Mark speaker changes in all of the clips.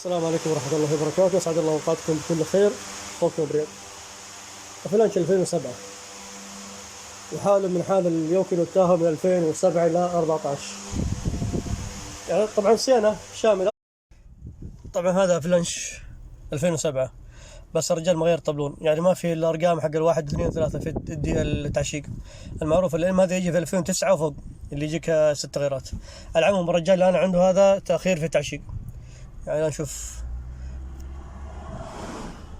Speaker 1: السلام عليكم ورحمة الله وبركاته، أسعد الله أوقاتكم بكل خير. أخوكم بريد. فلانش 2007 وحال من حال اليوكي نوتاها من 2007 إلى 14. يعني طبعا صيانة شاملة. طبعا هذا فلانش 2007 بس الرجال مغير طبلون، يعني ما في الأرقام حق الواحد اثنين ثلاثة في التعشيق المعروف. العلم هذا يجي في 2009 وفوق اللي يجيك 6 تغييرات. العموم الرجال الآن عنده هذا تأخير في التعشيق. يعني نشوف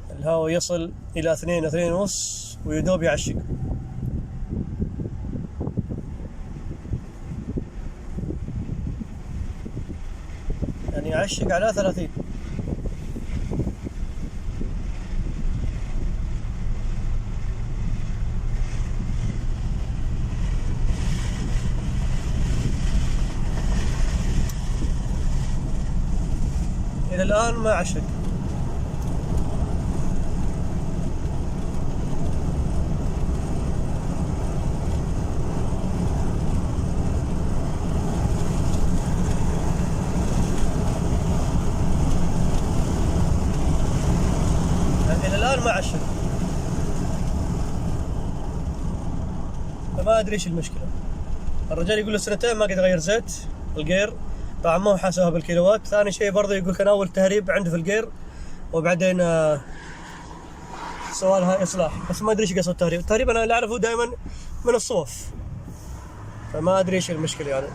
Speaker 1: الهواء يصل إلى 2 ونص ويدوب يعشق. يعني يعشق على 30. إلى الآن ما عشق. إلى الآن ما عشق، فما أدري إيش المشكلة. الرجال يقول له 2 ما قد غير زيت الجير، طبعا ما هو حاسبها بالكيلوات. ثاني شيء برضه يقول كان أول تهريب عنده في الجير وبعدين سوى لها إصلاح، بس ما أدري إيش قصة التهريب. التهريب أنا اللي أعرفه دائما من الصوف، فما أدري إيش المشكلة يعني.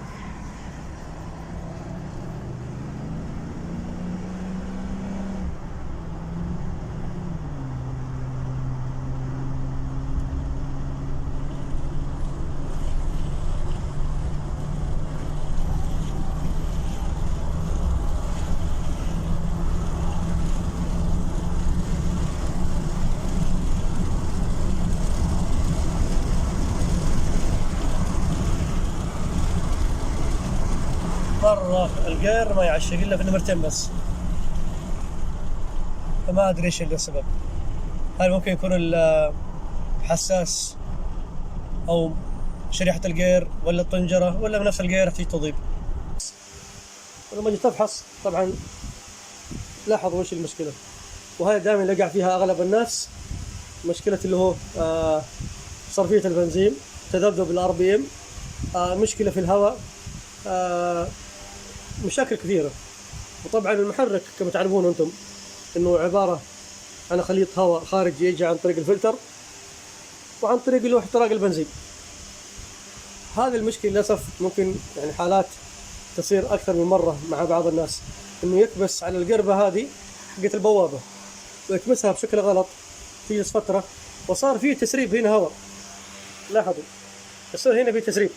Speaker 1: مرة الجير ما يعشق إلا في النمرتين بس، فما أدري إيش السبب. هل ممكن يكون الحساس أو شريحة الجير ولا الطنجرة ولا بنفس الجير تجي تضيب. ولما جيت أفحص طبعا لاحظوا إيش المشكلة، وهذا دائما يقع فيها أغلب الناس. مشكلة اللي هو صرفية البنزين، تذبذب الار بي ام، مشكلة في الهواء، مشاكل كثيرة. وطبعا المحرك كما تعرفون أنتم إنه عبارة عن خليط هواء خارجي يجي عن طريق الفلتر وعن طريق اللي هو احتراق البنزين. هذه المشكلة للأسف ممكن يعني حالات تصير أكثر من مرة مع بعض الناس، إنه يكبس على القربة هذه حقت البوابة ويكبسها بشكل غلط، تجلس فترة وصار فيه تسريب هنا هواء. لاحظوا يصير هنا في تسريب.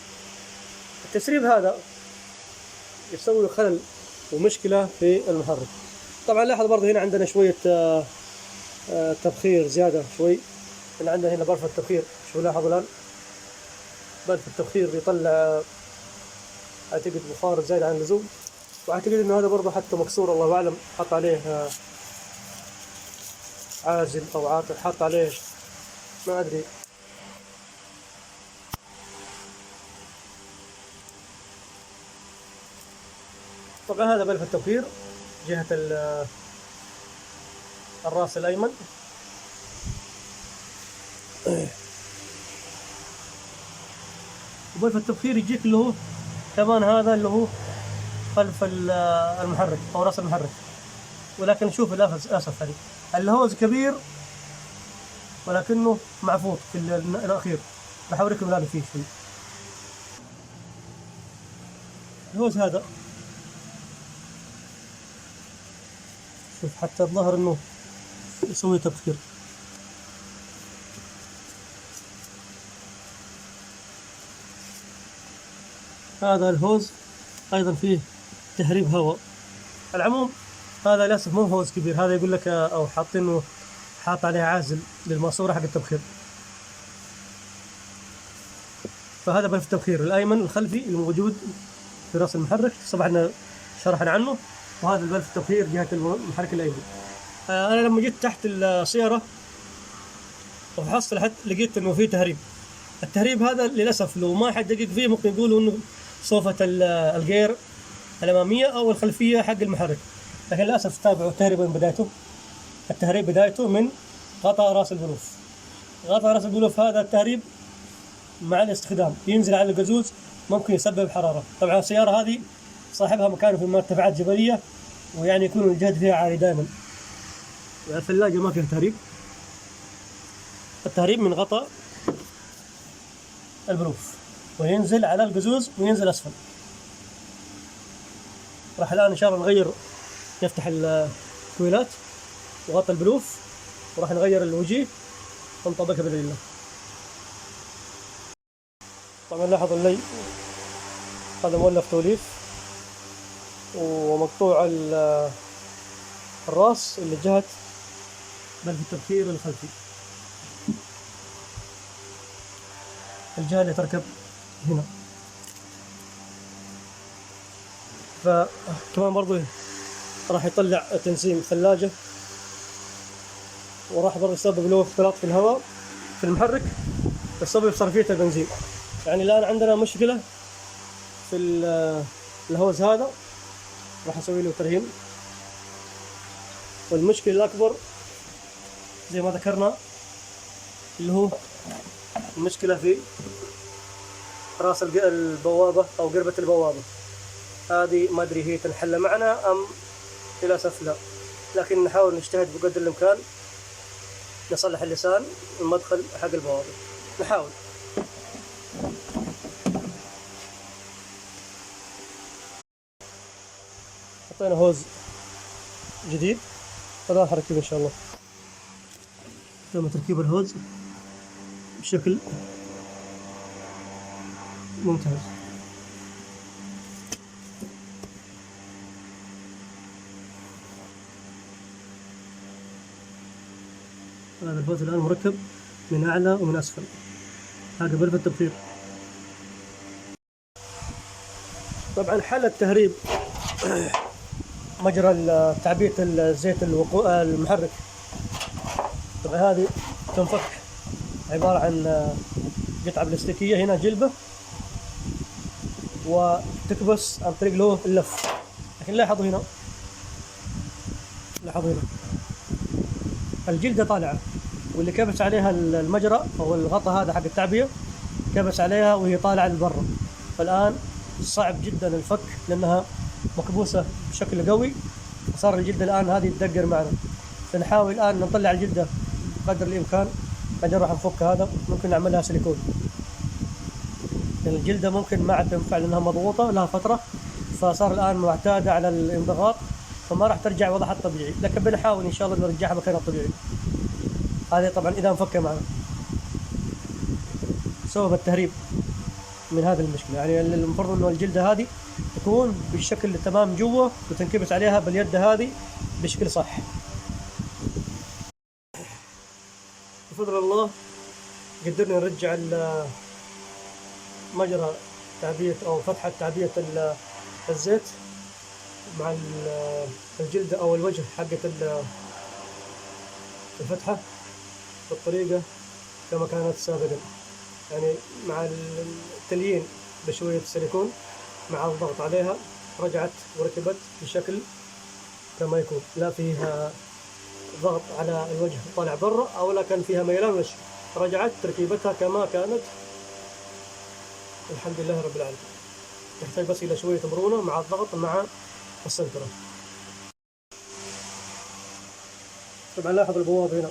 Speaker 1: التسريب هذا يسوي خلل ومشكلة في المحرك. طبعا لاحظ برضه هنا عندنا شوية تبخير زيادة شوي. اللي عندنا هنا برفة التبخير، شو لاحظوا الآن برفة التبخير يطلع أعتقد بخار زايد عن اللزوم، وأعتقد إنه هذا برضه حتى مكسور، الله أعلم، حط عليه عازل أو عاطل، حط عليه ما أدري. طبعا هذا بلف التبخير جهة الراس الأيمن. وبلف التبخير يجيك اللي هو كمان هذا اللي هو خلف المحرك أو راس المحرك، ولكن شوف للأسف هذه الهوز كبير ولكنه معفوط في الأخير. راح أوريكم الآن فيه شوي. الهوز هذا شوف حتى الظهر إنه يسوي تبخير. هذا الهوز أيضا فيه تهريب هواء. العموم هذا للأسف مو هوز كبير، هذا يقول لك أو حاطينه حاط عليه عازل للماسورة حق التبخير. فهذا بلف التبخير الأيمن الخلفي الموجود في رأس المحرك، طبعا شرحنا عنه. وهذا البلف التبخير جهة المحرك الأيمن. أنا لما جيت تحت السيارة وفحصت لقيت إنه فيه تهريب. التهريب هذا للأسف لو ما حد دقيق فيه ممكن يقولوا إنه صوفة الجير الأمامية أو الخلفية حق المحرك. لكن للأسف تابعوا التهريب من بدايته. التهريب بدايته من غطاء راس البلوف. غطاء راس البلوف هذا التهريب مع الاستخدام ينزل على القزوز ممكن يسبب حرارة. طبعا السيارة هذه صاحبها مكانه في مرتفعات جبلية، ويعني يكون الجهد فيها عالي دائما. الثلاجة ما فيها تهريب. التهريب من غطاء البلوف وينزل على القزوز وينزل أسفل. راح الآن إن شاء الله نغير، نفتح الكويلات وغطى البلوف، وراح نغير الوجيه ونطبقها بإذن الله. طبعا لاحظوا اللي هذا مولف توليف ومقطوع الراس اللي جهة بلف التبخير الخلفي، الجهة اللي تركب هنا. فكمان برضو راح يطلع تنسيم الثلاجة، وراح برضو يسبب له اختلاط في الهواء في المحرك، يسبب صرفية البنزين. يعني الآن عندنا مشكلة في الهوز هذا، راح نسوي له ترهيم. والمشكلة الأكبر زي ما ذكرنا اللي هو المشكلة في راس البوابة أو قربة البوابة هذه. ما أدري هي تنحل معنا أم للأسف لا، لكن نحاول نجتهد بقدر الإمكان نصلح اللسان المدخل حق البوابة، نحاول. حطينا هوز جديد، فلا حركب إن شاء الله. تم تركيب الهوز بشكل ممتاز. هذا الهوز الآن مركب من أعلى ومن أسفل، هذا بلف التبخير. طبعا حل التهريب مجرى تعبئة الزيت المحرك. طبعا هذه تنفك، عبارة عن قطعة بلاستيكية هنا جلبة، وتكبس عن طريق له اللف. لكن لاحظوا هنا الجلدة طالعة، واللي كبس عليها المجرى أو الغطاء هذا حق التعبئة كبس عليها وهي طالعة لبرا. فالآن صعب جدا الفك لأنها مكبوسة بشكل قوي، صار الجلدة الآن هذه تدقر معنا. فنحاول الآن نطلع الجلدة قدر الإمكان، بعدين راح نفك هذا. ممكن نعملها سيليكون، لأن الجلدة ممكن ما عاد تنفع لأنها مضغوطة لها فترة، فصار الآن معتادة على الانضغاط، فما راح ترجع وضعها الطبيعي. لكن بنحاول إن شاء الله نرجعها مكانها الطبيعي. هذه طبعا إذا انفك معنا سبب التهريب من هذه المشكلة. يعني المفروض إنه الجلدة هذه تكون بالشكل تمام جوا، وتنكبس عليها باليد هذه بشكل صح. بفضل الله قدرنا نرجع مجرى تعبئة أو فتحة تعبئة الزيت مع الجلدة أو الوجه حقة الفتحة بالطريقة كما كانت سابقا، يعني مع التليين بشوية سيليكون مع الضغط عليها رجعت وركبت بشكل كما يكون، لا فيها ضغط على الوجه طالع برا أو لا كان فيها ميلان ولا شيء. رجعت تركيبتها كما كانت، الحمد لله رب العالمين. تحتاج بس إلى شوية مرونة مع الضغط مع السنترة. طبعا لاحظ البوابة هنا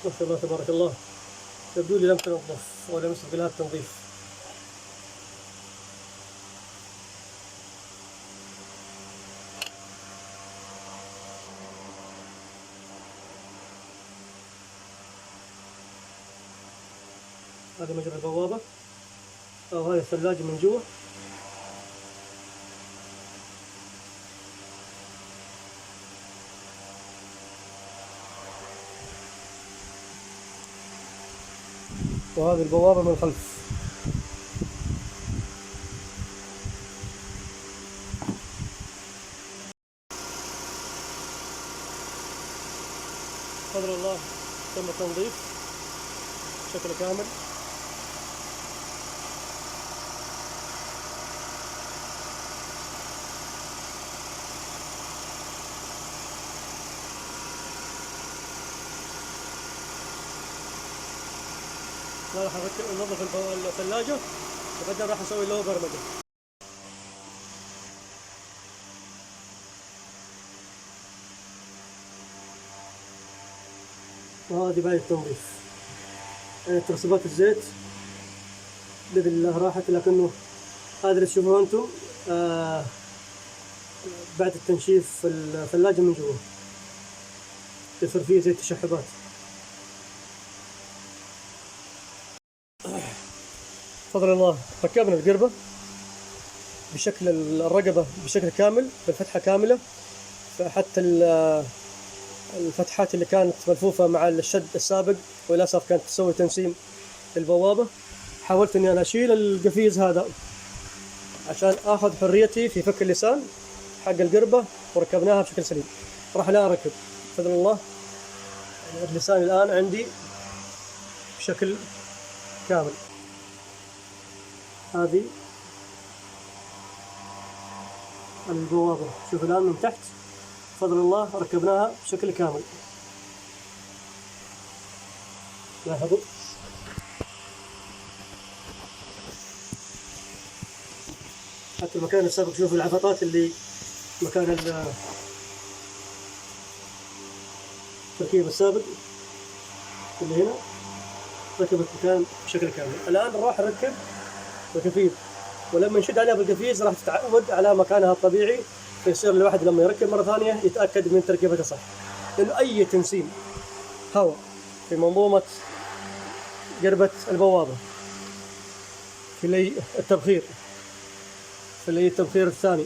Speaker 1: ما شاء الله تبارك الله، تبدو لي لم تنظف ولم يسبق لها التنظيف. هذا مجرى البوابة أو هذه الثلاجة من جوا. وهذه البوابة من الخلف. بفضل الله تم التنظيف بشكل كامل. الآن راح أنظف الثلاجة وبعدين راح أسوي له برمجة. وهذه بعد التنظيف. يعني ترسبات الزيت بإذن الله راحت، لكنه هذا اللي تشوفوه أنتم بعد التنشيف في الثلاجة من جوا يصير فيه زي تشحبات. بفضل الله ركبنا القربة بشكل الرقبة بشكل كامل بالفتحة كاملة، فحتى الفتحات اللي كانت ملفوفة مع الشد السابق وللأسف كانت تسوي تنسيم للبوابة، حاولت اني انا اشيل القفيز هذا عشان اخذ حريتي في فك اللسان حق القربة، وركبناها بشكل سليم. راح الان اركب بفضل الله اللسان الان عندي بشكل كامل. هذه البوابة شوف الان من تحت بفضل الله ركبناها بشكل كامل. لاحظوا حتى المكان السابق، شوفوا العفطات اللي مكان التركيب السابق اللي هنا ركبت مكان بشكل كامل. الآن راح نركب القفيز، ولما نشد عليها بالقفيز راح تتعود على مكانها الطبيعي، فيصير الواحد لما يركب مرة ثانية يتأكد من تركيبته صح، لأنه أي تنسيم هواء في منظومة قربة البوابة في لي التبخير، في لي التبخير الثاني،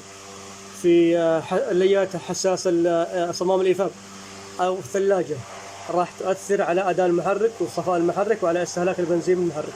Speaker 1: في ليات حساس صمام الإيفاب أو الثلاجة، راح تؤثر على أداء المحرك وصفاء المحرك وعلى استهلاك البنزين من المحرك.